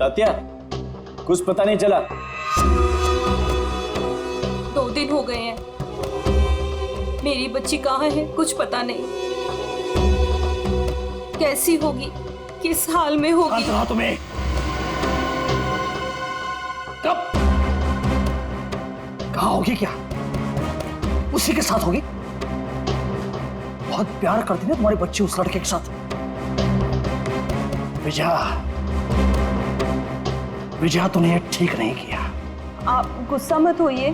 तात्या, कुछ पता नहीं चला। 2 दिन हो गए हैं, मेरी बच्ची कहाँ है कुछ पता नहीं। कैसी होगी, किस हाल में होगी। कहाँ तुम्हें? कब? कहाँ होगी? क्या उसी के साथ होगी? बहुत प्यार करती ना तुम्हारी बच्ची उस लड़के के साथ। विजया तूने ये ठीक नहीं किया। आप गुस्सा मत होइए,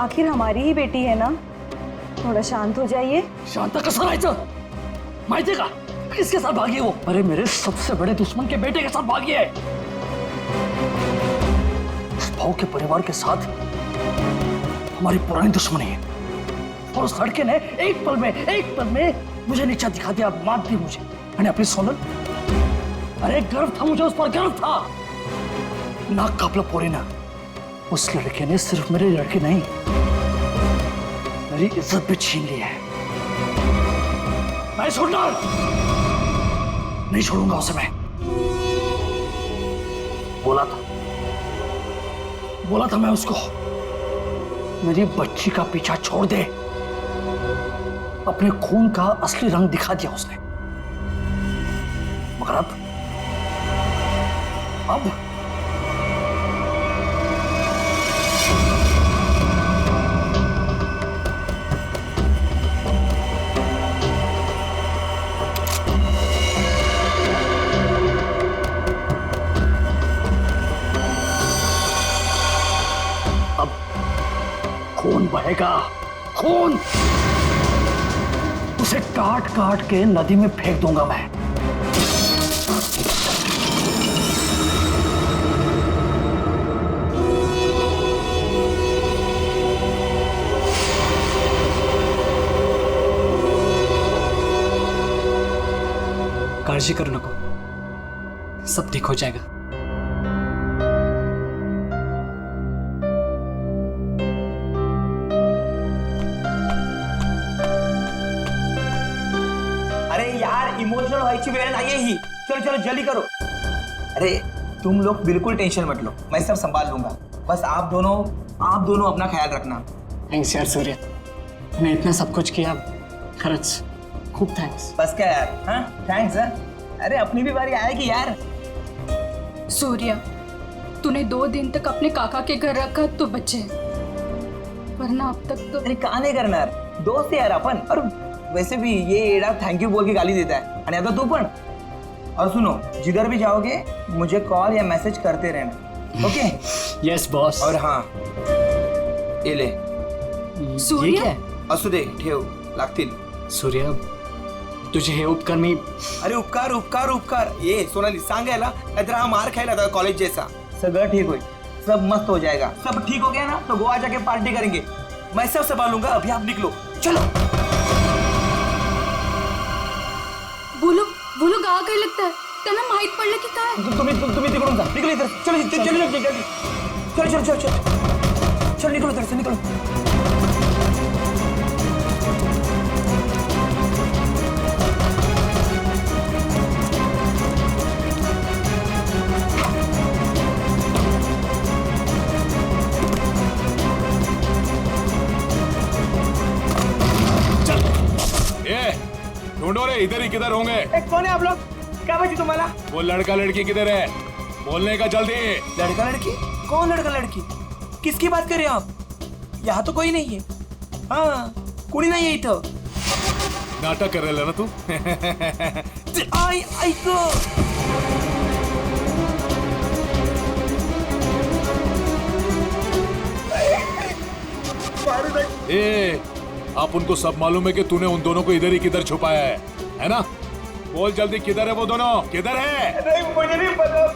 आखिर हमारी ही बेटी है ना, थोड़ा शांत हो जाइए। शांता कसं राहायचं? माहितीये का किसके साथ भागी है वो? अरे मेरे सबसे बड़े दुश्मन के बेटे के साथ भागी है। उस भाव के परिवार के साथ हमारी पुरानी दुश्मनी है और उस लड़के ने एक पल में मुझे नीचा दिखा दिया, मार दी मुझे। मैंने अपनी सोनल, अरे गर्व था मुझे, उस पर गर्व था। नाक कापला पोरी ना, उस लड़के ने सिर्फ मेरे लड़के नहीं, मेरी इज्जत भी छीन ली है। मैं नहीं छोड़ूंगा उसे। मैं बोला था मैं उसको, मेरी बच्ची का पीछा छोड़ दे। अपने खून का असली रंग दिखा दिया उसने, मगर अब खून बहेगा, खून। उसे काट काट के नदी में फेंक दूंगा मैं। काळजी करू नको, सब ठीक हो जाएगा। इमोशनल व्हायची वेळ नाहीये ही। चलो चलो जल्दी करो। अरे तुम लोग बिल्कुल टेंशन मत लो, मैं सब संभाल लूंगा। बस आप दोनों अपना ख्याल रखना। थैंक्स यार सूर्य, तूने इतना सब कुछ किया, खरंच खूब थैंक्स। बस क्या यार, हाँ थैंक्स। अरे अपनी भी बारी आएगी यार। सूर्या, तूने 2 दिन तक अपने काका के घर रखा तो बचे, वरना अब तक तो। अरे का नाही करणार, दोस्त है यार अपन। और वैसे भी ये एड़ा थैंक यू बोल के गाली देता है, और आता तू पण। और सुनो, जिधर भी जाओगे मुझे कॉल या मैसेज करते रहना, ओके? Yes boss. और हाँ, ये ले। सूर्य? ये क्या है? असू दे, ठेव, लागतील। सूर्य, तुझे हे उपकार मी। अरे उपकार उपकार उपकार, ये सोनाली सांगायला, नाहीतर हा मार खायला था कॉलेज जैसा। सगळं ठीक होईल, सब मस्त हो जाएगा। सब ठीक हो गया ना तो गोवा जाके पार्टी करेंगे। मैं सब संभालूंगा, अभी आप निकलो, चलो। बोलो गावा काय लगता त्यांना माहित पडलं की काय? तुम्ही तिकडून जा, निकलो इधर। चलो चलो निकलो इधर से, निकलो। ढूंढो रे, इधर ही किधर होंगे? कौन है आप लोग? क्या बची तुम्हारा? वो लड़का लड़की किधर है? बोलने का जल्दी। लड़का लड़की? कौन लड़का लड़की? किसकी बात कर रहे हो आप? यहाँ तो कोई नहीं है। हाँ, कोई नहीं है इथं। नाटक कर रहे ना तू? आई ऐक। ए, आप उनको सब मालूम है कि तूने उन दोनों को इधर ही किधर छुपाया है ना? बोल जल्दी, किधर है वो दोनों? किधर है? नहीं, मुझे नहीं पता।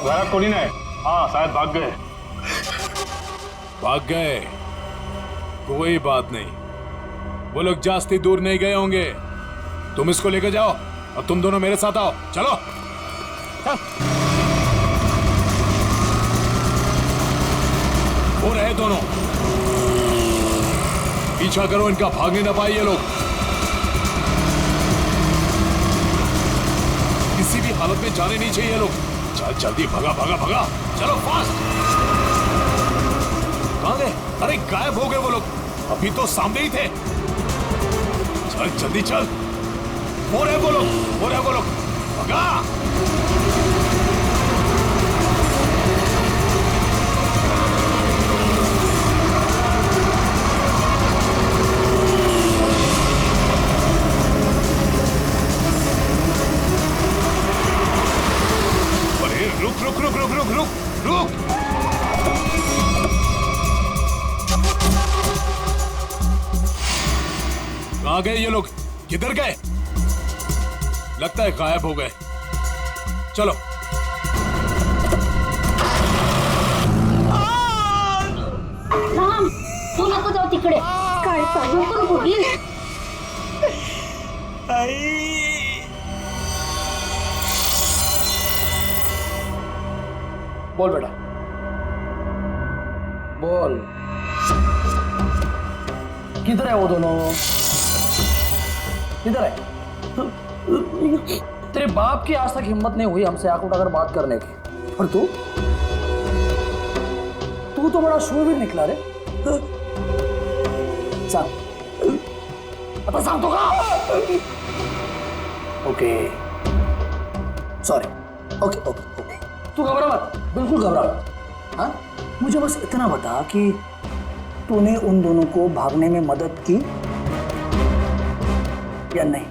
घरात कोणी नाही। हाँ शायद भाग गए। भाग गए? कोई बात नहीं, वो लोग जास्ती दूर नहीं गए होंगे। तुम इसको लेकर जाओ और तुम दोनों मेरे साथ आओ। चलो चल। वो रहे दोनों, पीछा करो इनका, भागने ना पाए ये लोग। किसी भी हालत में जाने नहीं चाहिए ये लोग। चल जल्दी, भगा भगा भगा, चलो फास्ट। कहाँ गए? अरे गायब हो गए वो लोग, अभी तो सामने ही थे। चल जल्दी चल, हो रहे वो लोग, हो रहे वो लोग, भगा। अरे रुक रुक रुक रुक रुक रुक रुक। कहाँ गए ये लोग? किधर गए? लगता है गायब हो गए। चलो राम, तू नको जाऊ तिकडे. काय चालू करू बघील. बोल बेटा, बोल, किधर है वो दोनों? किधर है? तेरे बाप की आज तक हिम्मत नहीं हुई हमसे आंख उठाकर बात करने की, और तू तो बड़ा शूरवीर निकला रे। सांग, आता सांगतो का? Okay, sorry, okay okay okay, तू घबरा मत, बिल्कुल घबरा मत। हाँ, मुझे बस इतना बता कि तूने उन दोनों को भागने में मदद की या नहीं?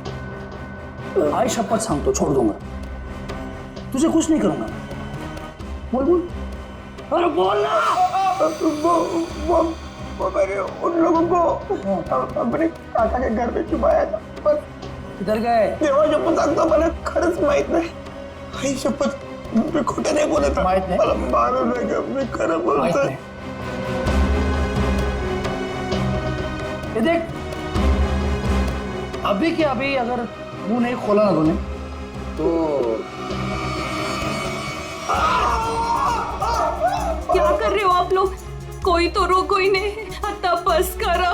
आई शपथ सांगतो, छोड़ दूंगा, तुझे कुछ नहीं करूंगा। बोल बोल, अरे बोल ना। वो मैंने उन लोगों को अपने काका के घर में छुपाया था, पर किधर गए? देवा शपथ सांगतो, मला खरंच माहित नाही. आई शपथ, मी खोटं नाही बोलत. माहित नाही? मला मारू नका, मी खरं माहित बोलतोय. नहीं। ये देख, अभी के अभी अगर मुंह नहीं खोला ना तूने तो क्या कर रहे हो आप लोग? कोई तो रोको ही नहीं. आता बस करा,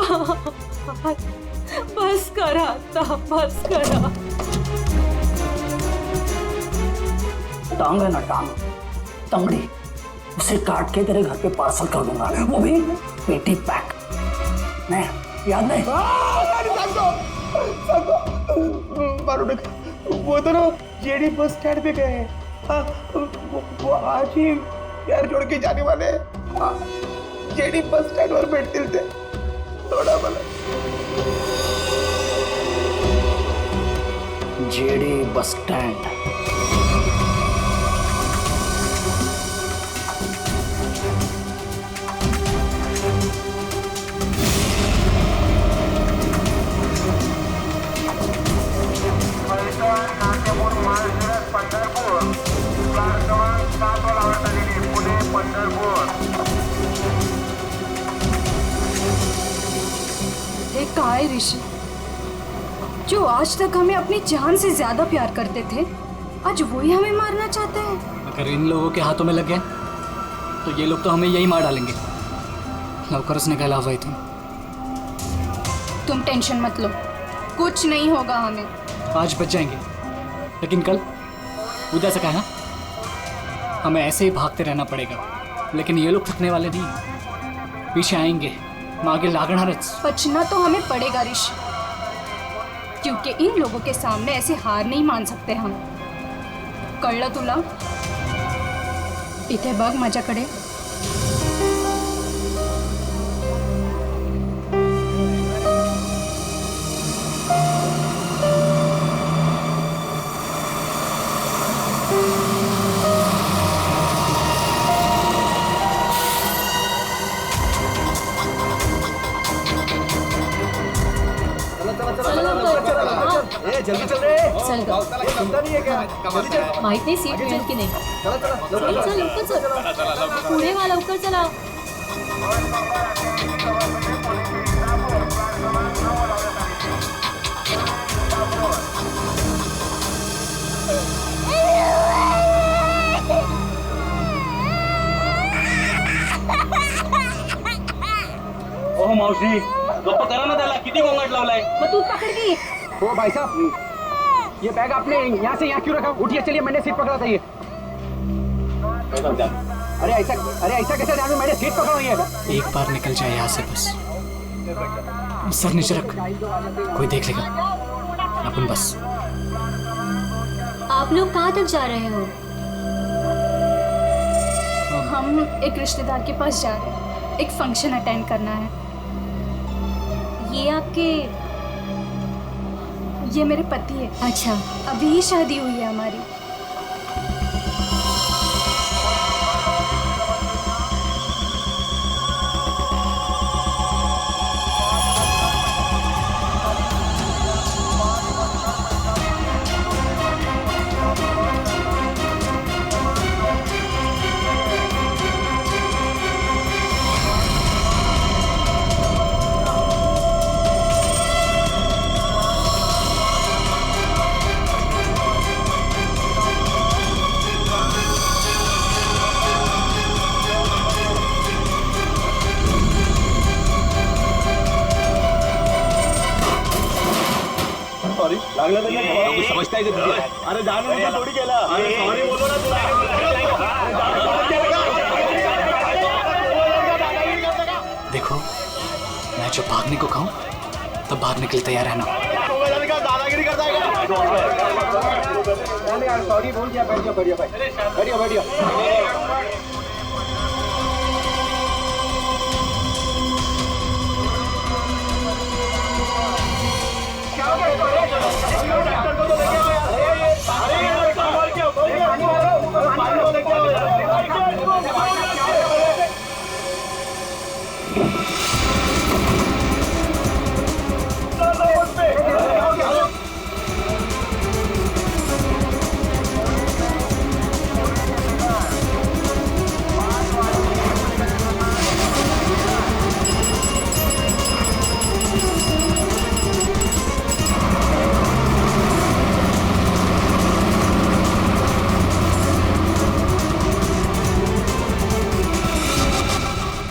बस करा, आता बस करा. टांग है ना, टांग, तंगड़ी, उसे काट के तेरे घर पे पार्सल कर दूंगा, वो भी पेटी पैक. नहीं, याद नहीं? मारू नका. वो दोनों जेडी बस स्टैंड पे गए हैं. हाँ, वो आज ही यार छोड़ के जाने वाले हैं. हाँ, जेडी बस स्टँड वर भेटतील ते. थोडा मला जेडी बस स्टैंड. एक कहा है ऋषि, जो आज तक हमें अपनी जान से ज्यादा प्यार करते थे, आज वही हमें मारना चाहते हैं. अगर इन लोगों के हाथों में लग गए तो ये लोग तो हमें यही मार डालेंगे. लवकरच निकाला हुआ तुम. तुम टेंशन मत लो, कुछ नहीं होगा हमें. आज बच जाएंगे, लेकिन कल उधर से कहना हमें ऐसे ही भागते रहना पड़ेगा. लेकिन ये लोग थकने वाले नहीं, पीछे आएंगे, मागे लागणारच. बचना तो हमें पड़ेगा ऋषि, क्योंकि इन लोगों के सामने ऐसे हार नहीं मान सकते हम. कळलं तुला? इथे बघ माझ्याकडे. जल्दी चल रे. चल ग. चिंता नहीं है क्या? जल्दी चल. माहित नाही सीट मिळेल की नाही. चला चला, चल चल लवकर चल. पुढे वा, लवकर चला. ओ मावशी, गप्प करा ना त्याला. किती गोंगाट लावलाय. मग तू पकड़ की. ओ भाई साहब, ये बैग आपने यहाँ से यहाँ क्यों रखा? उठिए, चलिए, मैंने सीट पकड़ा था ये. अरे ऐसा कैसे ध्यान में मैंने सीट पकड़ हुई है? एक बार निकल जाए यहाँ से बस। सर नीचे रख, कोई देख लेगा। अपन बस। आप लोग कहाँ तक जा रहे हो? हम एक रिश्तेदार के पास जा रहे हैं, एक फंक्शन अटेंड करना है। ये मेरे पति है। अच्छा, अभी ही शादी हुई है हमारी। समझता है अरे जानू थोड़ी केला सॉरी बोलो ना तुला देखो, मैं जब भागने को कहूँ तब भागने के लिए तैयार रहना। दादागिरी करता है। सॉरी बोल दिया, बैठ जाओ, बैठिए।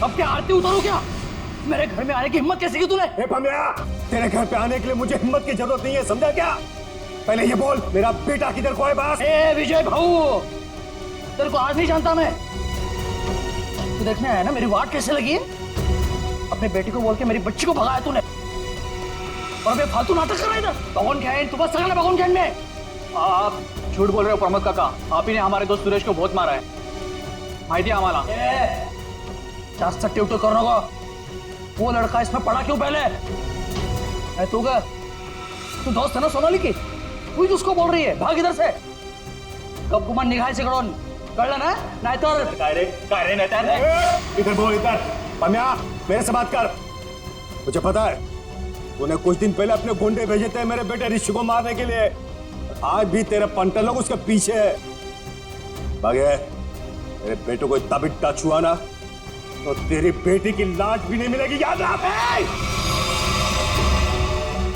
अब क्या आरती उतारो क्या? मेरे घर में आने की हिम्मत कैसे की तूने? तेरे घर पे आने के लिए मुझे हिम्मत की जरूरत नहीं है, समझा क्या? पहले ये बोल, मेरा बेटा किधर को है बस? ए विजय भाऊ, तेरे को आज नहीं जानता मैं। तू देखने आया ना मेरी वाट कैसे लगी है? अपने बेटी को बोल के मेरी बच्ची को भगाया तूने, और अबे फालतू नाटक कर रहा है इधर। भगवान खैन, तू बस सगळं ना भगवान खैन में। आप झूठ बोल रहे हो प्रमोद काका। आप ही ने हमारे दोस्त सुरेश को बहुत मारा है, माहिती है आम्हाला। जास्त टिवटो करू नको। वो लड़का इसमें पड़ा क्यों पहले? तू का तू दोस्त है ना सोनाली की, तू उसको बोल रही है भाग इधर से। कब गुमान निघायचे कडून, कळलं ना? नाहीतर काय रे नाहीतर इधर बोल, इधर। पम्या, मेरे से बात कर। मुझे पता है तूने कुछ दिन पहले अपने गुंडे भेजे थे मेरे बेटे ऋषि को मारने के लिए। आज भी तेरे पंटर लोग उसके पीछे है। भागे, मेरे बेटे को इतना भी टच हुआ ना तो तेरी बेटी की लाश भी नहीं मिलेगी, याद रख।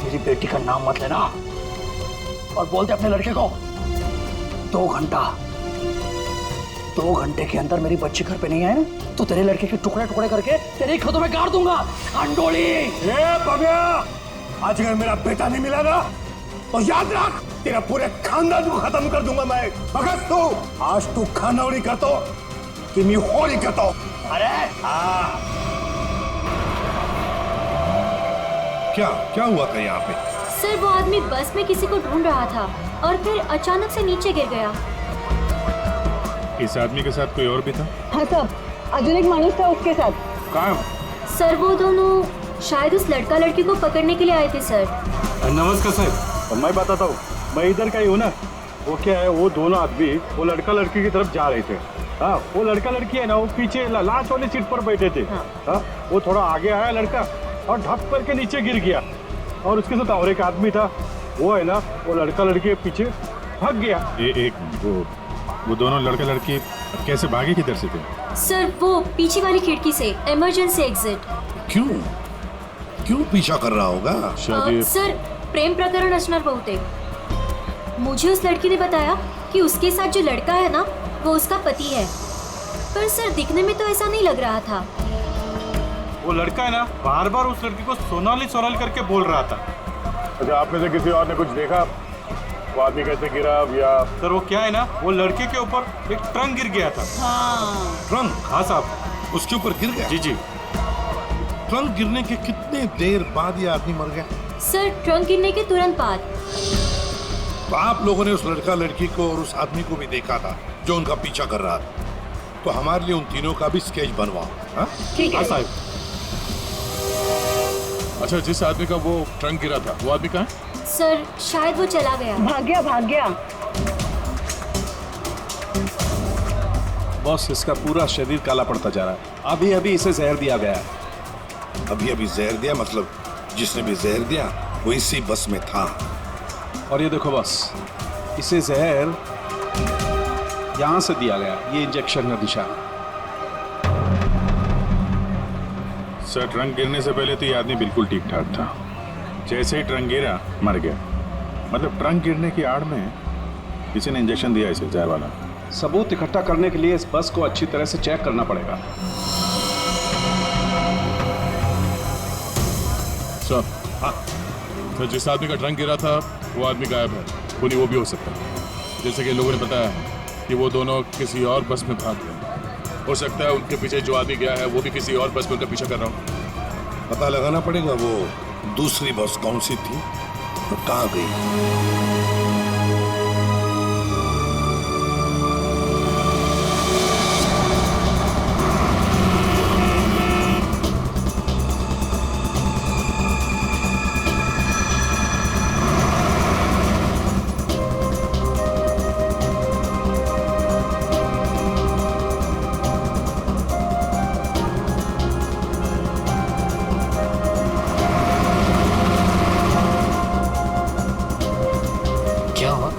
मेरी बेटी का नाम मत लेना, और बोलते अपने लड़के को 2 घंटे के अंदर मेरी बच्ची घर पे नहीं आए ना तो तेरे लड़के के टुकड़े टुकड़े करके तेरे खेतों में गाड़ दूंगा। अंडोली आज अगर मेरा बेटा नहीं मिला ना तो याद रख, तेरा पूरे खानदान को खत्म कर दूंगा मैं। भगत तू आज तू खानौनी करतो कि मैं होली करतो। अरे क्या हुआ था यहाँ पे? सर वो आदमी बस में किसी को ढूंढ रहा था और फिर अचानक से नीचे गिर गया। इस आदमी के साथ कोई और भी था? हाँ साहब, अजून एक माणूस था उसके साथ। कहाँ? सर वो दोनों शायद उस लड़का लड़की को पकड़ने के लिए आए थे सर। नमस्कार साहब, मैं बताता हूँ, मैं इधर का ही हूँ ना। वो क्या है, वो दोनों आदमी वो लड़का लड़की की तरफ जा रहे थे। हाँ, वो लड़का लड़की है ना, वो पीछे लास्ट वाली सीट पर बैठे थे। हाँ, वो थोड़ा आगे आया लड़का और ढक करके नीचे गिर गया, और उसके साथ और एक आदमी था। वो है ना, वो लड़का लड़की के पीछे भाग गया। वो दोनों लड़का लड़की कैसे भागे, किधर से थे? सर वो पीछे वाली खिड़की से, इमरजेंसी एग्जिट। क्यों पीछा कर रहा होगा? सर प्रेम प्रकरण असणार बहुतेक। मुझे उस लड़की ने बताया कि उसके साथ जो लड़का है ना वो उसका पति है, पर सर दिखने में तो ऐसा नहीं लग रहा था। वो लड़का है ना, बार बार उस लड़की को सोनाली सोनाली करके बोल रहा था। अच्छा, आप में से किसी और ने कुछ देखा? वो आदमी कैसे गिरा या सर वो क्या है ना, वो लड़के के ऊपर एक ट्रंक गिर गया था। ट्रंक? हाँ साहब। उसके ऊपर गिर गया? जी जी। ट्रंक गिरने के कितने देर बाद ये आदमी मर गया? सर ट्रंक गिरने के तुरंत बाद। तो आप लोगों ने उस लड़का लड़की को और उस आदमी को भी देखा था जो उनका पीछा कर रहा था, तो हमारे लिए उन तीनों का भी स्केच बनवाओ। हाँ? ठीक है साहब। अच्छा, जिस आदमी का वो ट्रंक गिरा था वो आदमी कहाँ है? सर शायद वो चला गया। भाग गया भाग गया। बॉस, इसका पूरा शरीर काला पड़ता जा रहा है। अभी अभी इसे जहर दिया गया है। अभी अभी जहर दिया? मतलब जिसने भी जहर दिया वो इसी बस में था। और ये देखो बॉस, इसे जहर यहां से दिया गया, ये इंजेक्शन का निशान। सर ट्रंक गिरने से पहले तो ये आदमी बिल्कुल ठीक ठाक था। जैसे ही ट्रंक गिरा मर गया। मतलब ट्रंक गिरने की आड़ में किसी ने इंजेक्शन दिया इसे, जहर वाला। सबूत इकट्ठा करने के लिए इस बस को अच्छी तरह से चेक करना पड़ेगा। सर हाँ, तो जिस आदमी का ट्रंक गिरा था वो आदमी गायब है। खूनी वो भी हो सकता है। जैसे कि लोगों ने बताया कि वो दोनों किसी और बस में भाग गए। हो सकता है उनके पीछे जो आदमी गया है वो भी किसी और बस में उनका पीछा कर रहा हो। पता लगाना पड़ेगा वो दूसरी बस कौन सी थी और कहाँ गई। क्या हुआ?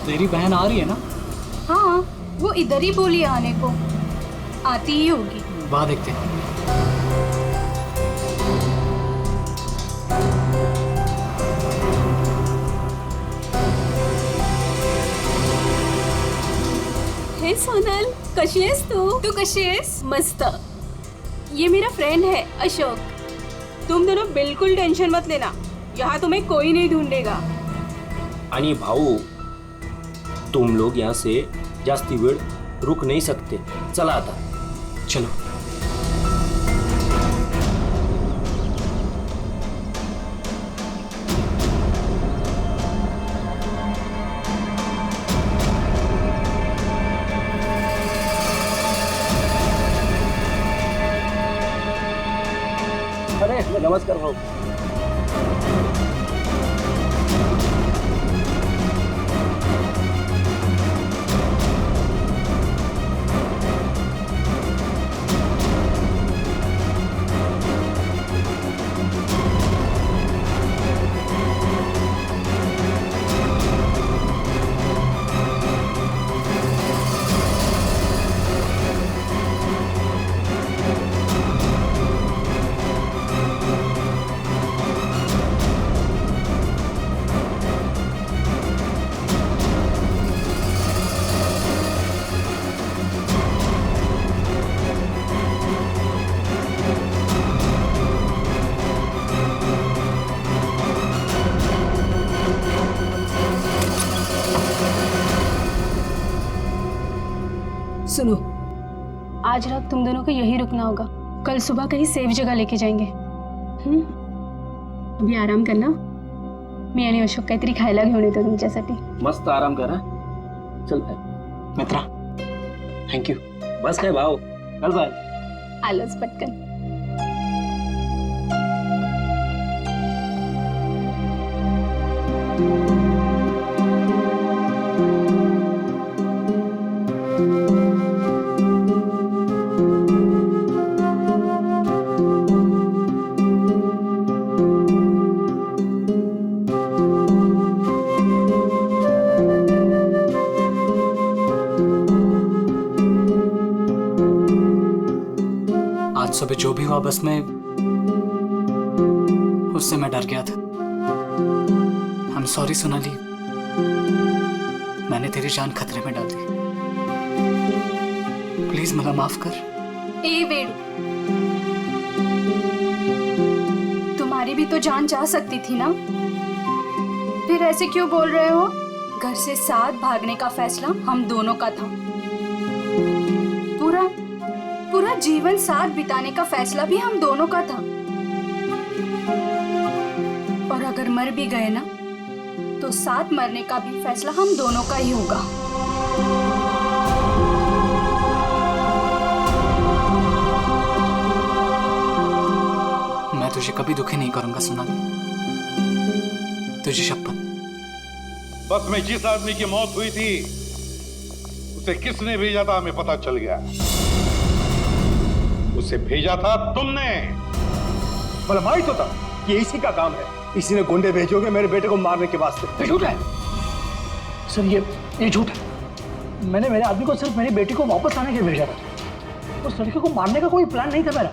तेरी बहन आ रही है ना? हाँ, वो इधर ही बोली आने को। आती ही होगी। वाह, देखते हैं। हे सोनल, कशी आहेस तू कशी आहेस? मस्त। ये मेरा फ्रेंड है अशोक। तुम दोनों बिल्कुल टेंशन मत लेना, यहाँ तुम्हें कोई नहीं ढूंढेगा। आणि भाऊ, तुम लोग यहाँ से जास्ती वेळ रुक नहीं सकते। चला आता। चलो। अरे नमस्कार भाऊ। सुनो, आज रात तुम दोनों को यही रुकना होगा। कल सुबह कहीं सेफ जगह लेके जाएंगे। अभी आराम करना। मी आणि अशोक काहीतरी खायला घेऊन येतो तुमच्यासाठी। मस्त आराम करा। चल मित्रा, थँक्यू। बस काय भाऊ, चल बाय। आलोच पटकन। आज सुबह जो भी हुआ बस में उससे मैं डर गया था। I'm sorry सोनाली, मैंने तेरी जान खतरे में डाल दी। प्लीज मला माफ कर। ए वेणु, तुम्हारी भी तो जान जा सकती थी ना, फिर ऐसे क्यों बोल रहे हो? घर से साथ भागने का फैसला हम दोनों का था। पूरा जीवन साथ बिताने का फैसला भी हम दोनों का था। और अगर मर भी गए ना, तो साथ मरने का भी फैसला हम दोनों का ही होगा। मैं तुझे कभी दुखी नहीं करूंगा सोनाली, तुझे शपथ। बस में जिस आदमी की मौत हुई थी उसे किसने भेजा था हमें पता चल गया। उसे भेजा था तुमने। मतलब मालूम तो था कि इसी का काम है। इसी ने गुंडे भेजोगे मेरे बेटे को मारने के वास्ते। झूठ है सर, ये झूठ है। मैंने मेरे आदमी को सिर्फ मेरी बेटी को वापस लाने के लिए भेजा था। उस लड़के को मारने का कोई प्लान नहीं था मेरा।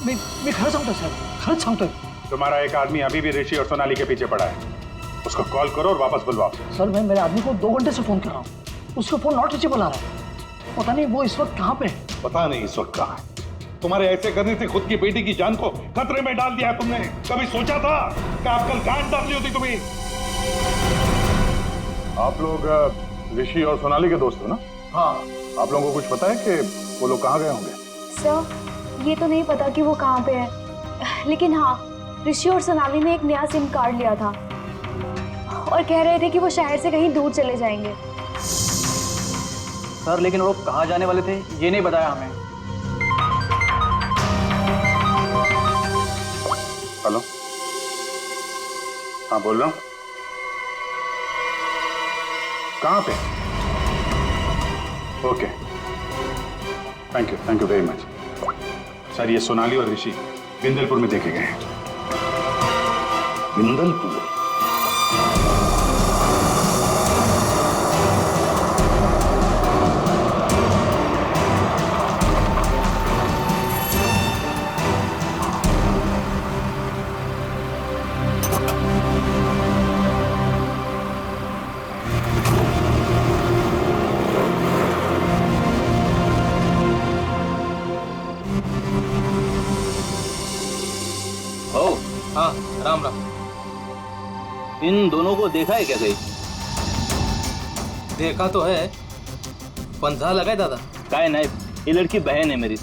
मैं खरं सांगतो सर, खरंच सांगतोय। तुम्हारा एक आदमी अभी भी ऋषि और सोनाली के पीछे पड़ा है, उसको कॉल करो और वापस बुलवाओ। सर मैं मेरे आदमी को 2 घंटे से फोन कर रहा हूँ, उसका फोन नॉट रीचेबल आ रहा है। पता नहीं वो इस वक्त कहाँ पे है। पता नहीं इस वक्त कहाँ है। तुम्हारे ऐसे करने से खुद की बेटी की जान को खतरे में डाल दिया तुमने। कभी सोचा था कि आप कल गांठ डालनी होती तुम्हें? आप लोग ऋषि और सोनाली के दोस्त हो ना? हाँ। आप लोगों को कुछ पता है कि वो लोग कहाँ गए होंगे? सर ये तो नहीं पता कि वो कहाँ पे है, लेकिन हाँ ऋषि और सोनाली ने एक नया सिम कार्ड लिया था और कह रहे थे कि वो शहर से कहीं दूर चले जाएंगे। सर लेकिन वो कहाँ जाने वाले थे ये नहीं बताया हमें। हेलो, हाँ बोल रहा हूँ। कहाँ पे? Okay, thank you very much. Sir ये सोनाली और ऋषि बिंदलपुर में देखे गए हैं। बिंदलपुर? हाँ राम राम। इन दोनों को देखा है क्या कहीं? देखा तो है, पंजा लगा है दादा। काय नहीं, ये लड़की बहन है मेरी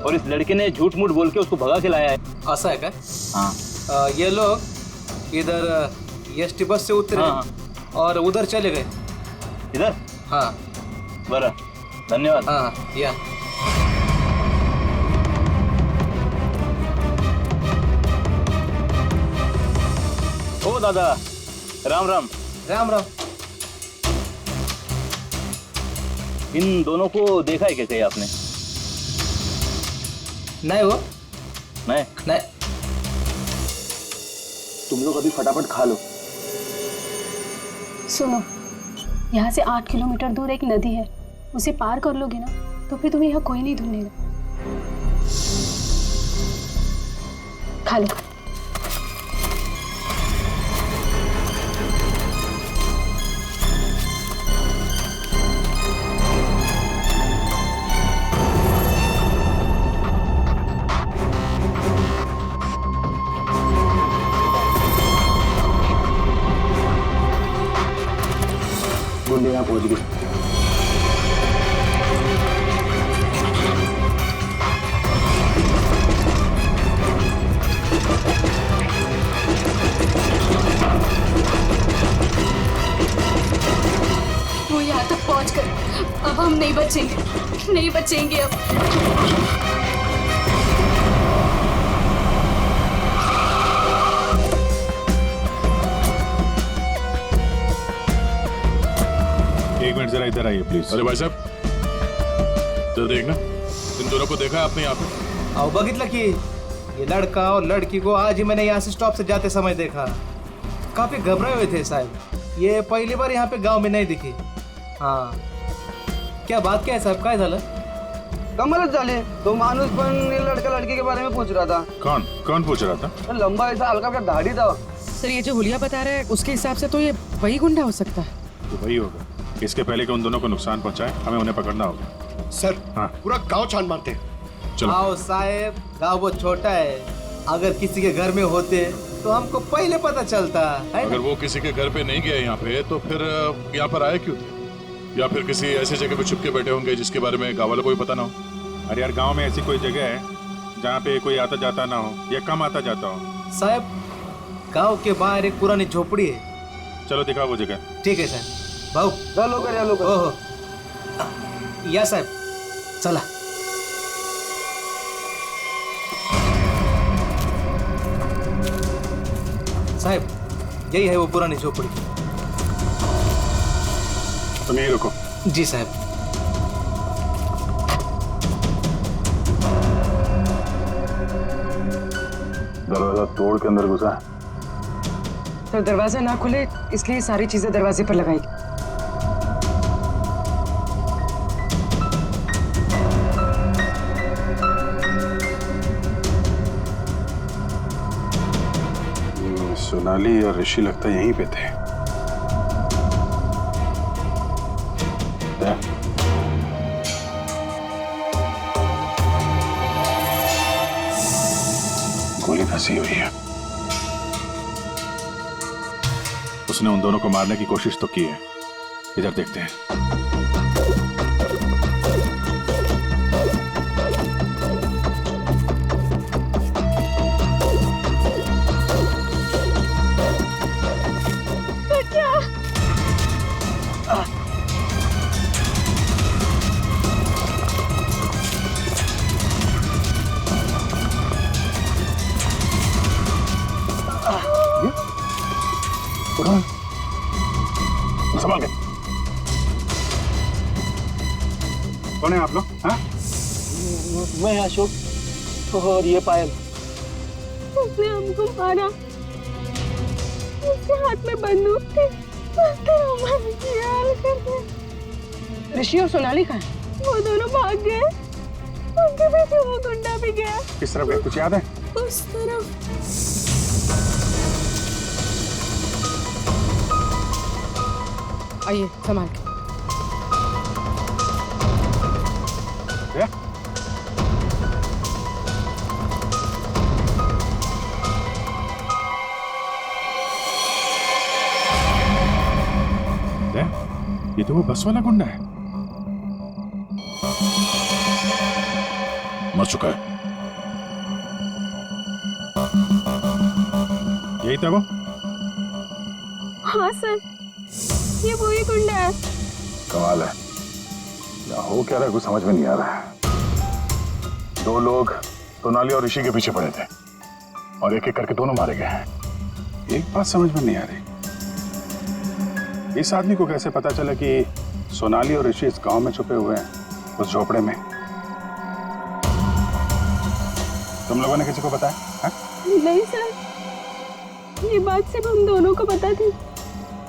और इस लड़के ने झूठ मूठ बोल के उसको भगा के लाया है। ऐसा है क्या? हाँ। ये लोग इधर एसटी बस से उतरे और उधर चले गए। इधर? हाँ। बरा, धन्यवाद। हाँ या ओ दादा, राम राम। राम राम। इन दोनों को देखा है क्या कहीं आपने? नहीं वो नहीं। तुम लोग अभी फटाफट खा लो। सुनो, यहाँ से 8 किलोमीटर दूर एक नदी है, उसे पार कर लोगे ना तो फिर तुम्हें यहाँ कोई नहीं ढूंढेगा। खा लो। गुंडे यहाँ पहुंच गए। वो यहाँ तक पहुँच गए, अब हम नहीं बचेंगे अब। एक मिनट जरा इधर आइए प्लीज। अरे भाई साहब, जरा देखना, इन दोनों को देखा है आपने यहाँ पे? आओ बघितलं की ये लड़का और लड़की को आज ही मैंने यहाँ से स्टॉप से जाते समय देखा। काफी घबराए हुए थे साहब। ये पहली बार यहाँ पे गांव में नहीं दिखी। हाँ, क्या बात क्या है साहब, काय झालं? कमालच झाली. तो माणूस पण लड़का लड़की के बारे में पूछ रहा था. कौन कौन पूछ रहा था? तो लंबा ऐसा हल्का हल्का दाढ़ी था. सर ये जो हुलिया बता रहा है उसके हिसाब से तो ये वही गुंडा हो सकता है. तो वही होगा. इसके पहले कि उन दोनों को नुकसान पहुंचाए हमें उन्हें पकड़ना होगा. सर हाँ पूरा गांव छान मारते हैं. चलो. आओ साहब, गाँव बहुत छोटा है. अगर किसी के घर में होते तो हमको पहले पता चलता है. अगर वो किसी के घर पे नहीं गया यहाँ पे तो फिर यहाँ पर आए क्यों थे? या फिर किसी ऐसी जगह पे छुप के बैठे होंगे जिसके बारे में गाँव वालों को भी पता ना हो. अरे यार गांव में ऐसी कोई जगह है जहाँ पे कोई आता जाता ना हो या कम आता जाता हो? साहब गांव के बाहर एक पुरानी झोपड़ी है. चलो दिखाओ वो जगह. ठीक है साहब. भाऊ चलो कर. ओहो या साहब चला. साहब यही है वो पुरानी झोपड़ी. तुम यहीं रुको. जी साहब. दरवाजा तोड़ के अंदर घुसा. सर दरवाजा ना खुले इसलिए सारी चीजें दरवाजे पर लगाई. सोनाली और ऋषि लगता यहीं पे थे. गोली फंसी हुई है. उसने उन दोनों को मारने की कोशिश तो की है. इधर देखते हैं. संभाल के. कौन है आप लोग? हाँ मैं अशोक और ये पायल. उसने हमको मारा. उसके हाथ में बंदूक थी. ऋषि और सोनाली कहाँ है? वो दोनों भाग गए. उनके पीछे वो गुंडा भी गया. किस तरफ गए कुछ याद है? उस तरफ. आइए संभाल के. ये तो वो बस वाला गुंडा है. मर चुका है. यही था वो? हाँ सर ये वही गुंडा है. कमाल है. या हो क्या रहा है कुछ समझ में नहीं आ रहा है. दो लोग सोनाली और ऋषि के पीछे पड़े थे और एक एक करके दोनों मारे गए हैं. एक बात समझ में नहीं आ रही. इस आदमी को कैसे पता चला कि सोनाली और ऋषि इस गांव में छुपे हुए हैं उस झोपड़े में? तुम लोगों ने किसी को बताया? हाँ? नहीं सर ये बात सिर्फ हम दोनों को पता थी.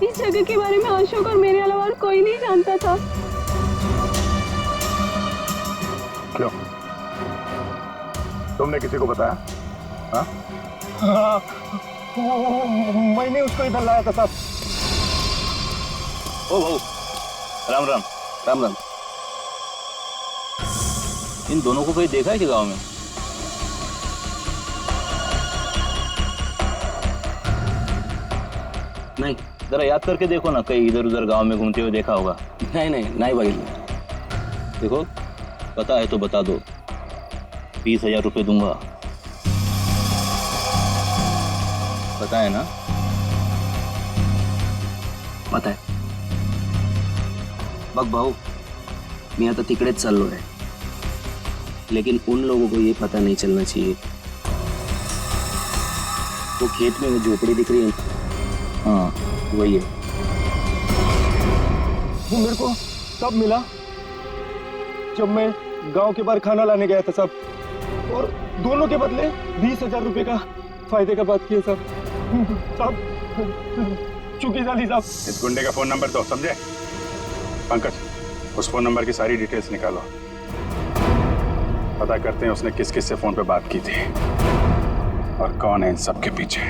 इस जगह के बारे में अशोक और मेरे अलावा और कोई नहीं जानता था. क्यों? तुमने किसी को बताया? हाँ? हाँ, मैंने उसको इधर लाया था साहब. ओ भाऊ राम राम. राम राम. इन दोनों को कहीं देखा है कि गांव में? नहीं. जरा याद करके देखो ना, कहीं इधर उधर गांव में घूमते हुए देखा होगा. नहीं भाई. देखो पता है तो बता दो. 20,000 रुपये दूंगा. पता है ना? पता आहे. बघ भाऊ मी आता तिकडेच चाललो आहे. लेकिन उन लोगों को ये पता नहीं चलना चाहिए. वो खेत में वो झोपड़ी दिख रही है. हाँ वही है. वो मेरे को तब मिला जब मैं गांव के बाहर खाना लाने गया था साहब. और दोनों के बदले 20,000 रुपए का फायदे का बात किया साहब. चुकी जाली साहब. इस गुंडे का फोन नंबर दो. समझे? पंकज उस फोन नंबर की सारी डिटेल्स निकालो. पता करते हैं उसने किस किस से फोन पे बात की थी और कौन है इन सब के पीछे।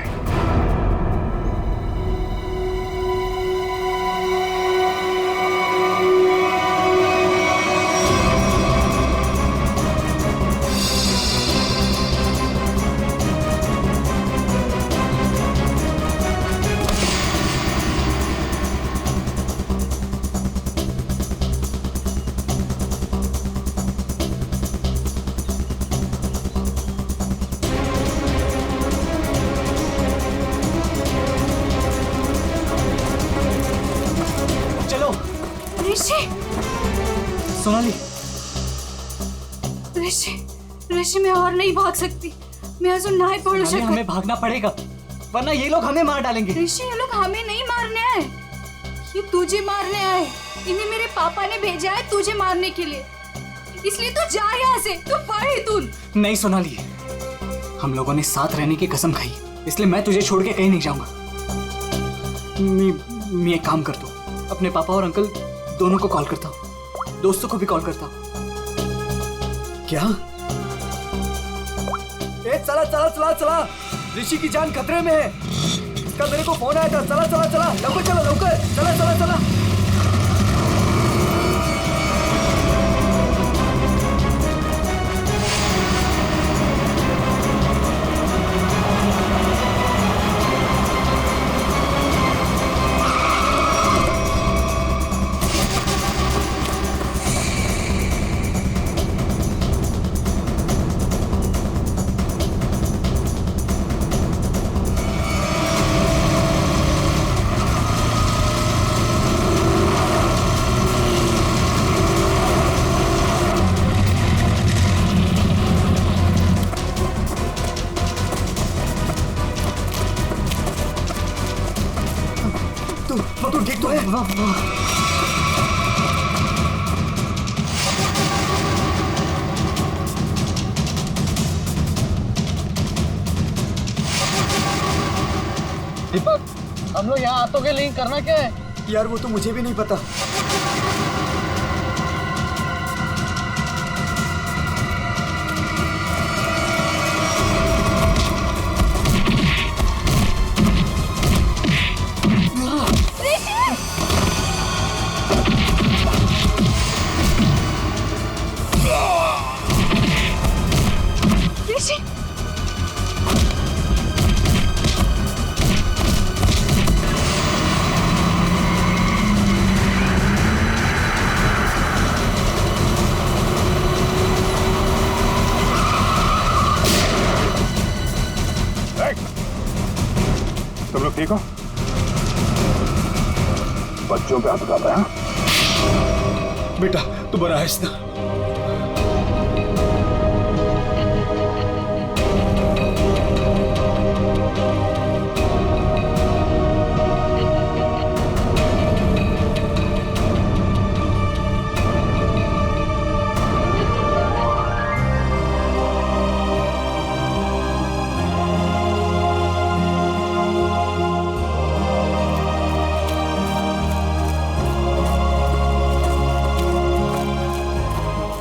सोनाली, ऋषि मैं और नहीं भाग सकती। मैं अजून नहीं पडू शकत। हमें भागना पड़ेगा वरना ये लोग हमें मार डालेंगे। ऋषि ये लोग हमें नहीं मारने आए, ये तुझे मारने आए। इन्हें मेरे पापा ने भेजा है तुझे मारने के लिए, इसलिए तू जा यहाँ से, तू पढ़ तू। नहीं सोनाली, हम लोगों ने साथ रहने की कसम खाई, इसलिए मैं तुझे छोड़ के कहीं नहीं जाऊंगा। मैं एक काम करता हूँ, अपने पापा और अंकल दोनों को कॉल करता हूँ, दोस्तों को भी कॉल करता हूँ। क्या? चला चला चला चला, ऋषि की जान खतरे में है। इसका मेरे को फोन आया था। चला चला चला, लवकर चलो लवकर, चला चला चला। तू ठीक तो है? दीपक, हम लोग यहाँ आतों के लिए करना क्या है? यार वो तो मुझे भी नहीं पता। तुम लोग ठीक हो? बच्चों पे हाथ उठाता है? बेटा तू बड़ा है ना?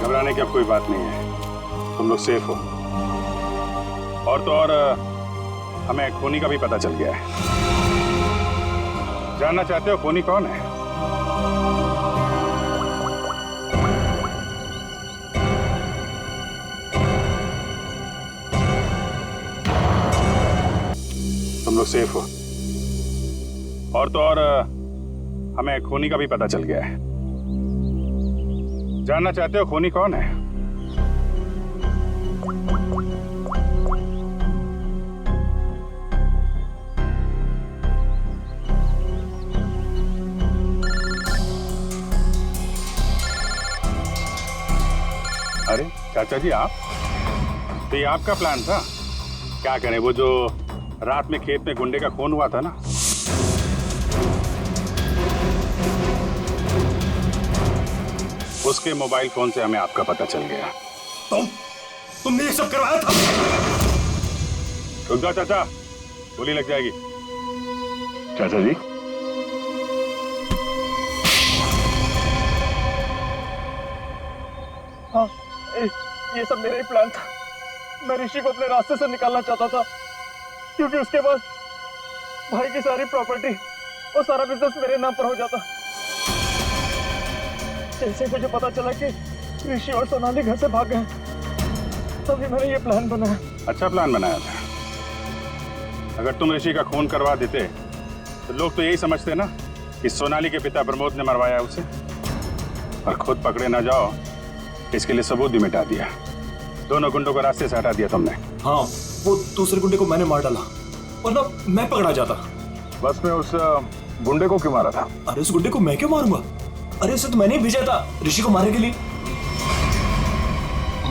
घबराने की अब कोई बात नहीं है, तुम लोग सेफ हो। और तो और हमें खूनी का भी पता चल गया है। जानना चाहते हो खूनी कौन है? तुम लोग सेफ हो। और तो और हमें खूनी का भी पता चल गया है। जानना चाहते हो खूनी कौन है? अरे चाचा जी आप, तो ये आपका प्लान था? क्या करें, वो जो रात में खेत में गुंडे का खून हुआ था ना, उसके मोबाइल फोन से हमें आपका पता चल गया। तुमने ये सब करवाया था? रुक जाओ चाचा, गोली लग जाएगी। चाचा जी ये सब मेरा ही प्लान था। मैं ऋषि को अपने रास्ते से निकालना चाहता था, क्योंकि उसके बाद भाई की सारी प्रॉपर्टी और सारा बिजनेस मेरे नाम पर हो जाता। जैसे मुझे पता चला कि ऋषि और सोनाली घर से भाग गए, तभी मैंने ये प्लान बनाया। अच्छा प्लान बनाया था। अगर तुम ऋषि का खून करवा देते तो लोग तो यही समझते ना कि सोनाली के पिता प्रमोद ने मरवाया उसे, और खुद पकड़े ना जाओ इसके लिए सबूत भी मिटा दिया। दोनों गुंडों को रास्ते से हटा दिया तुमने। हाँ, वो दूसरे गुंडे को मैंने मार डाला, वरना मैं पकड़ा जाता। बस में उस गुंडे को क्यों मारा था? अरे उस गुंडे को मैं क्यों मारूंगा? अरे उसे तो मैंने ही भेजा था ऋषि को मारने के लिए।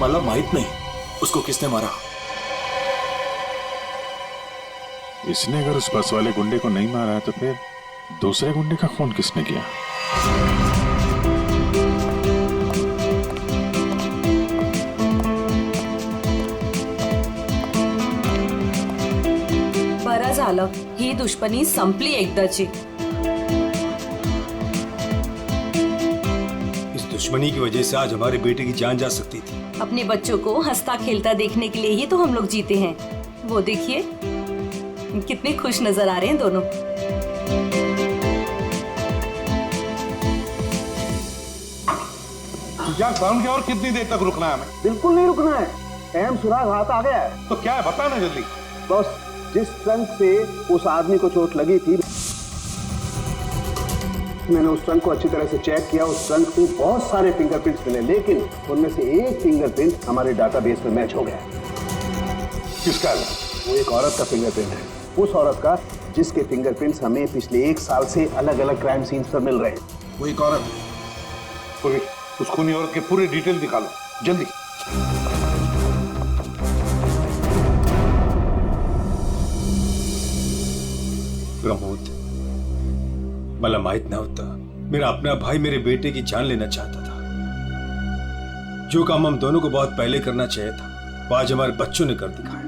मला माहित नहीं उसको किसने मारा। इसने अगर उस बस वाले गुंडे को नहीं मारा है तो फिर दूसरे गुंडे का खून किसने किया? बरं झालं, ही दुश्मनी संपली एकदाची। इस दुश्मनी की वजह से आज हमारे बेटे की जान जा सकती थी। अपने बच्चों को हंसता खेलता देखने के लिए ही तो हम लोग जीते हैं। वो देखिए कितने खुश नजर आ रहे हैं दोनों। क्या साउंड क्या और कितनी देर तक रुकना है हमें? बिल्कुल नहीं रुकना है, अहम सुराग हाथ आ गया है। तो क्या है बता ना जल्दी। बस जिस ट्रंक से उस आदमी को चोट लगी थी, मैंने उस ट्रंक को अच्छी तरह से चेक किया। उस ट्रंक पे बहुत सारे फिंगरप्रिंट्स मिले, लेकिन उनमें से एक फिंगरप्रिंट हमारे डाटाबेस में मैच हो गया। किसका है? वो एक औरत का फिंगरप्रिंट है, उस औरत का जिसके फिंगरप्रिंट्स हमें पिछले 1 साल से अलग अलग क्राइम सीन्स पर मिल रहे हैं। वो एक औरत। पूरी उस खूनी औरत के पूरे डिटेल निकालो जल्दी। प्रमोद, मला माहित नव्हतं मेरा अपना भाई मेरे बेटे की जान लेना चाहता था। जो काम हम दोनों को बहुत पहले करना चाहिए था, वो आज हमारे बच्चों ने कर दिखाया।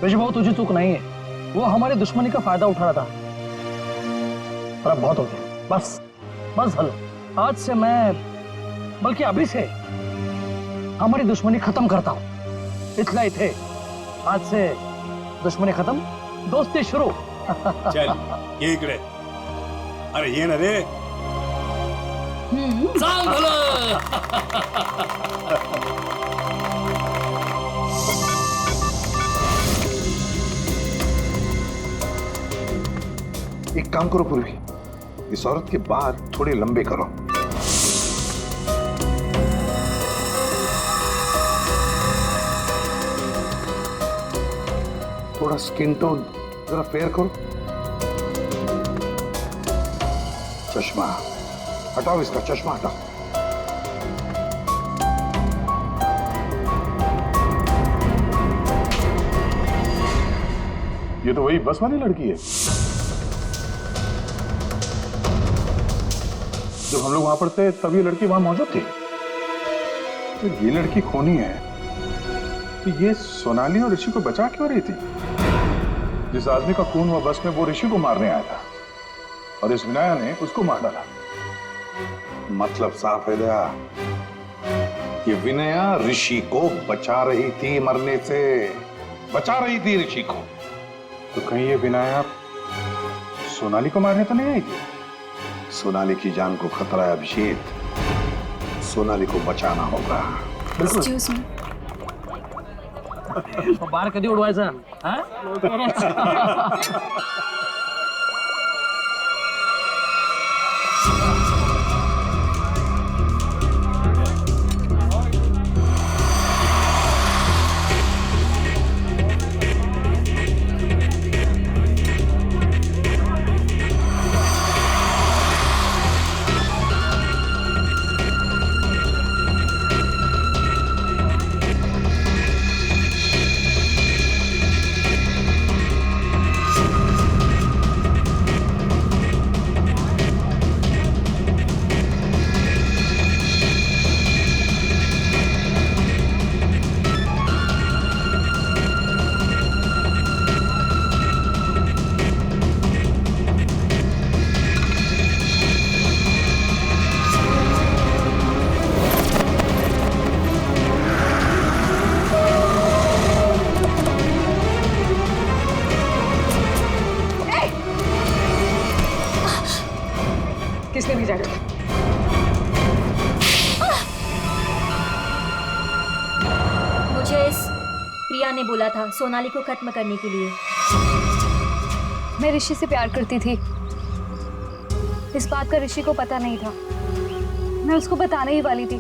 ऋषभ, तुझे चूक नहीं है, वो हमारी दुश्मनी का फायदा उठा रहा था। पर अब बहुत हो गया, बस बस हलो। आज से मैं, बल्कि अभी से हमारी दुश्मनी खत्म करता हूँ। इतना ही थे, आज से दुश्मनी खत्म, दोस्ती शुरू। चल ये इकडे। अरे ये ना रे। एक काम करो पूर्वी, इस औरत के बाल थोड़े लंबे करो। थोड़ा स्किन टोन जरा फेयर करो। चश्मा हटाओ, इसका चश्मा हटाओ। ये तो वही बस वाली लड़की है जब हम लोग वहां पर थे, तब ये लड़की वहां मौजूद थी। तो ये लड़की खूनी है, तो ये सोनाली और ऋषि को बचा क्यों रही थी? जिस आदमी का खून हुआ बस में, वो ऋषि को मारने आया था और इस विनाया ने उसको मार डाला। मतलब साफ है दया, ये विनया ऋषि को बचा रही थी मरने से, बचा रही थी ऋषि को। तो कहीं ये विनाया सोनाली को मारने तो नहीं आई थी? सोनाली की जान को खतरा है अभिषेक, सोनाली को बचाना होगा। एक्सक्यूज मी, बार कधी उडवायचा? प्रिया ने बोला था सोनाली को खत्म करने के लिए। मैं ऋषि से प्यार करती थी, इस बात का ऋषि को पता नहीं था। मैं उसको बताने ही वाली थी,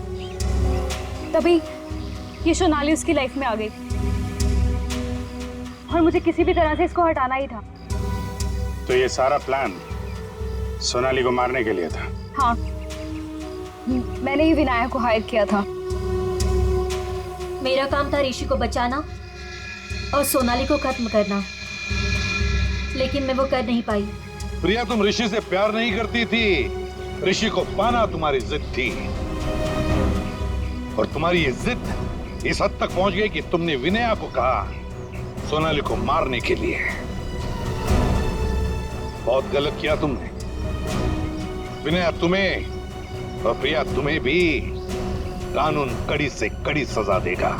तभी ये सोनाली उसकी लाइफ में आ गई और मुझे किसी भी तरह से इसको हटाना ही था। तो ये सारा प्लान सोनाली को मारने के लिए था? हाँ, मैंने ही विनायक को हायर किया था। मेरा काम था ऋषि को बचाना और सोनाली को खत्म करना, लेकिन मैं वो कर नहीं पाई। प्रिया, तुम ऋषि से प्यार नहीं करती थी, ऋषि को पाना तुम्हारी जिद थी। और तुम्हारी ये जिद इस हद तक पहुंच गई कि तुमने विनया को कहा सोनाली को मारने के लिए। बहुत गलत किया तुमने। विनया तुम्हें और प्रिया तुम्हें भी कानून कड़ी से कड़ी सजा देगा।